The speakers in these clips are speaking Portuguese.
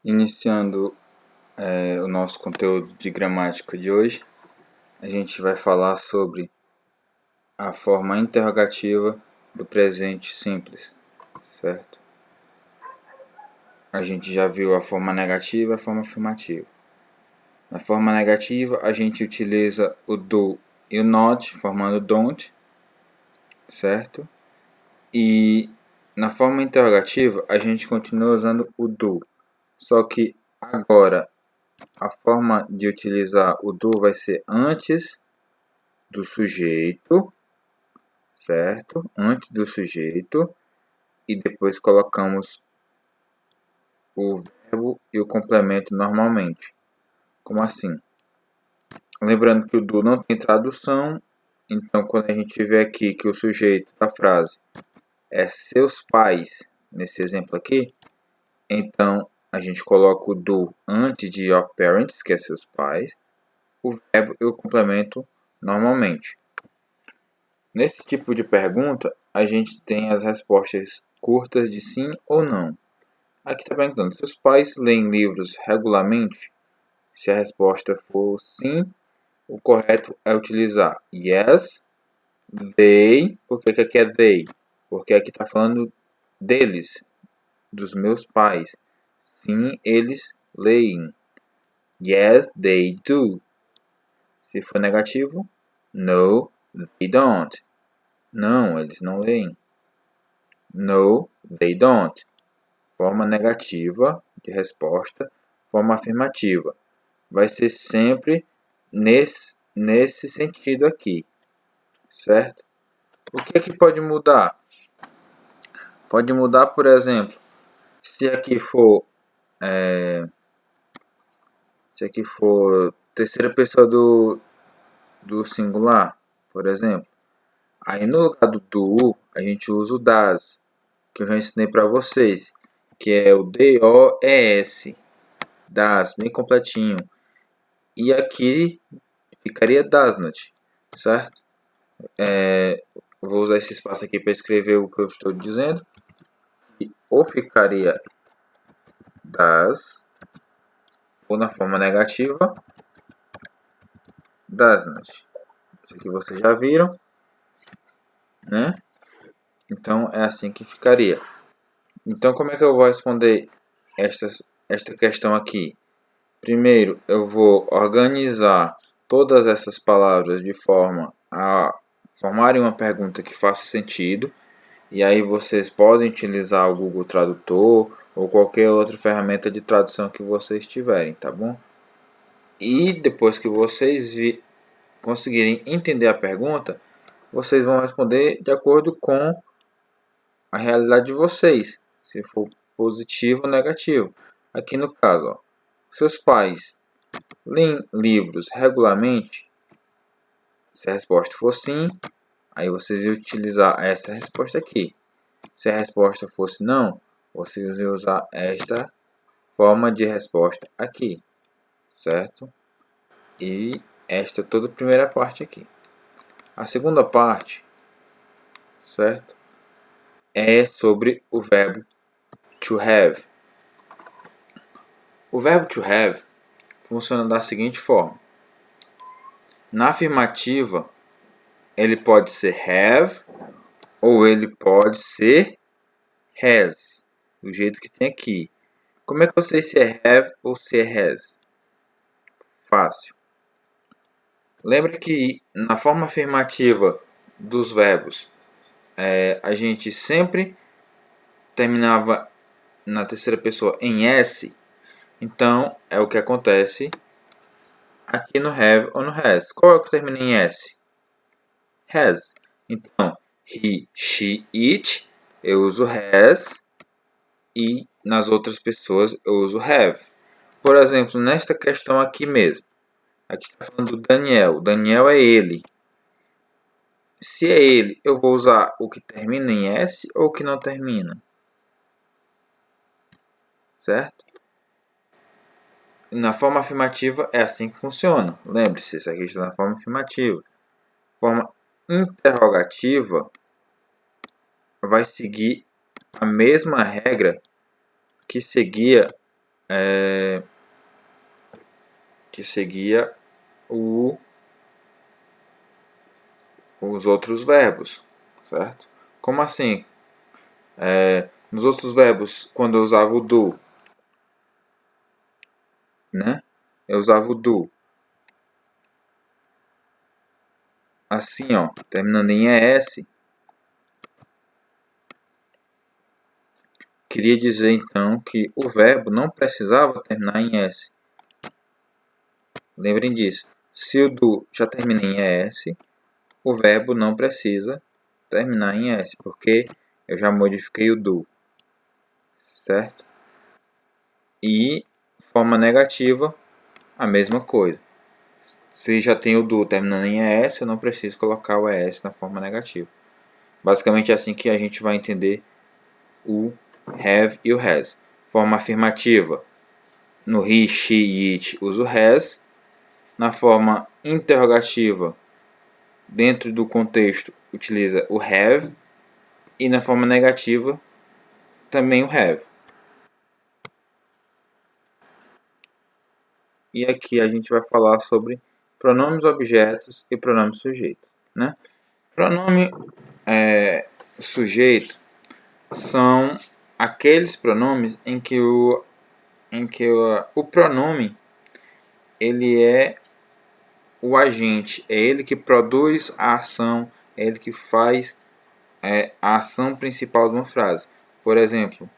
Iniciando o nosso conteúdo de gramática de hoje, a gente vai falar sobre a forma interrogativa do presente simples, certo? A gente já viu a forma negativa e a forma afirmativa. Na forma negativa, a gente utiliza o do e o not, formando don't, certo? E na forma interrogativa, a gente continua usando o do, só que agora a forma de utilizar o do vai ser antes do sujeito, certo? Antes do sujeito, e depois colocamos o verbo e o complemento normalmente. Como assim? Lembrando que o do não tem tradução, então quando a gente vê aqui que o sujeito da frase é seus pais, nesse exemplo aqui, então a gente coloca o do antes de your parents, que é seus pais, o verbo e o complemento normalmente. Nesse tipo de pergunta, a gente tem as respostas curtas de sim ou não. Aqui está perguntando, seus pais leem livros regularmente? Se a resposta for sim, o correto é utilizar yes, they. Por que aqui é they? Porque aqui está falando deles, dos meus pais. Sim, eles leem. Yes, they do. Se for negativo, no, they don't. Não, eles não leem. No, they don't. Forma negativa de resposta, forma afirmativa. Vai ser sempre nesse sentido aqui, certo? O que é que pode mudar? Pode mudar, por exemplo, se aqui for terceira pessoa do singular, por exemplo. Aí no lugar do do, a gente usa o das, que eu já ensinei para vocês, que é o DOES, das, bem completinho. E aqui ficaria doesn't, certo? Vou usar esse espaço aqui para escrever o que eu estou dizendo. Ou ficaria does, ou na forma negativa, doesn't. Isso aqui vocês já viram, né? Então é assim que ficaria. Então como é que eu vou responder esta questão aqui? Primeiro, eu vou organizar todas essas palavras de forma a formarem uma pergunta que faça sentido. E aí vocês podem utilizar o Google Tradutor ou qualquer outra ferramenta de tradução que vocês tiverem, tá bom? E depois que vocês conseguirem entender a pergunta, vocês vão responder de acordo com a realidade de vocês, se for positivo ou negativo. Aqui no caso, ó, seus pais leem livros regularmente? Se a resposta for sim, aí vocês iam utilizar essa resposta aqui. Se a resposta fosse não, vocês iam usar esta forma de resposta aqui, certo? E esta é toda a primeira parte aqui. A segunda parte, certo? É sobre o verbo to have. O verbo to have funciona da seguinte forma. Na afirmativa, ele pode ser have ou ele pode ser has, do jeito que tem aqui. Como é que eu sei se é have ou se é has? Fácil. Lembra que na forma afirmativa dos verbos, a gente sempre terminava na terceira pessoa em S. Então, é o que acontece aqui no have ou no has. Qual é o que termina em S? Has. Então, he, she, it, eu uso has. E nas outras pessoas eu uso have. Por exemplo, nesta questão aqui mesmo. Aqui está falando do Daniel. O Daniel é ele. Se é ele, eu vou usar o que termina em S ou o que não termina. Certo? Na forma afirmativa é assim que funciona. Lembre-se, isso aqui está na forma afirmativa. Forma interrogativa vai seguir a mesma regra que seguia que seguia os outros verbos, certo? Como assim? Nos outros verbos, quando eu usava o do, né? Eu usava o do. Assim, ó, terminando em ES. Queria dizer então que o verbo não precisava terminar em S. Lembrem disso. Se o do já termina em ES, o verbo não precisa terminar em S, porque eu já modifiquei o do, certo? E forma negativa, a mesma coisa. Se já tem o do terminando em ES, eu não preciso colocar o ES na forma negativa. Basicamente é assim que a gente vai entender o have e o has. Forma afirmativa, no he, she, it, uso has. Na forma interrogativa, dentro do contexto, utiliza o have. E na forma negativa, também o have. E aqui a gente vai falar sobre pronomes objetos e pronome sujeito, né? Pronome sujeito são aqueles pronomes em que o pronome ele é o agente, é ele que produz a ação, é ele que faz a ação principal de uma frase. Por exemplo,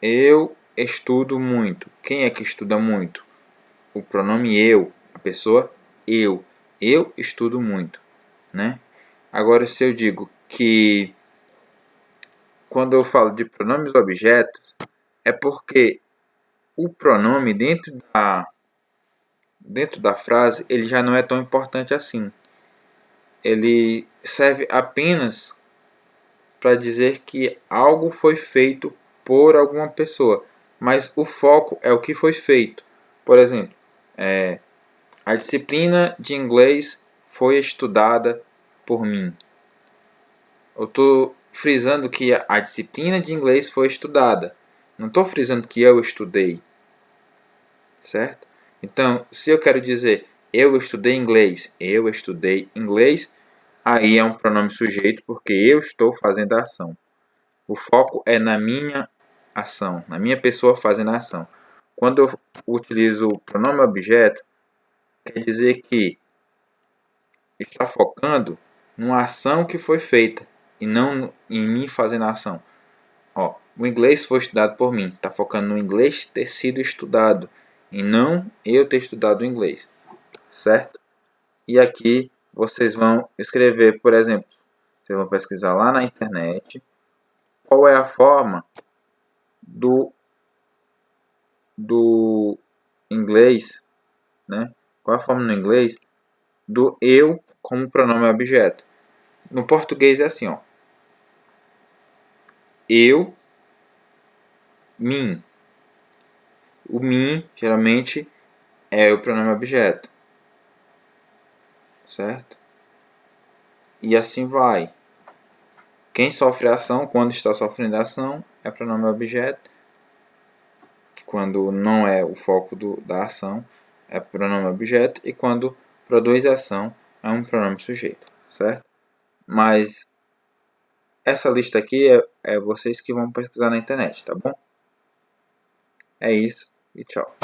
eu estudo muito. Quem é que estuda muito? O pronome eu, a pessoa eu. Eu estudo muito, né? Agora, se eu digo que quando eu falo de pronomes objetos, é porque o pronome dentro da frase ele já não é tão importante assim. Ele serve apenas para dizer que algo foi feito por alguma pessoa, mas o foco é o que foi feito. Por exemplo, a disciplina de inglês foi estudada por mim. Eu estou frisando que a disciplina de inglês foi estudada. Não estou frisando que eu estudei, certo? Então, se eu quero dizer eu estudei inglês, aí é um pronome sujeito porque eu estou fazendo a ação. O foco é na minha ação, na minha pessoa fazendo a ação. Quando eu utilizo o pronome objeto, quer dizer que está focando numa ação que foi feita e não em mim fazendo a ação. Ó, o inglês foi estudado por mim, está focando no inglês ter sido estudado e não eu ter estudado o inglês, certo? E aqui vocês vão escrever, por exemplo, vocês vão pesquisar lá na internet qual é a forma do inglês, né? Qual é a forma no inglês do eu como pronome objeto? No português é assim, ó. Eu, mim. O mim geralmente é o pronome objeto, certo? E assim vai. Quem sofre a ação, quando está sofrendo a ação, é pronome objeto. Quando não é o foco da ação, é pronome objeto. E quando produz a ação, é um pronome sujeito, certo? Mas essa lista aqui é vocês que vão pesquisar na internet, tá bom? É isso e tchau.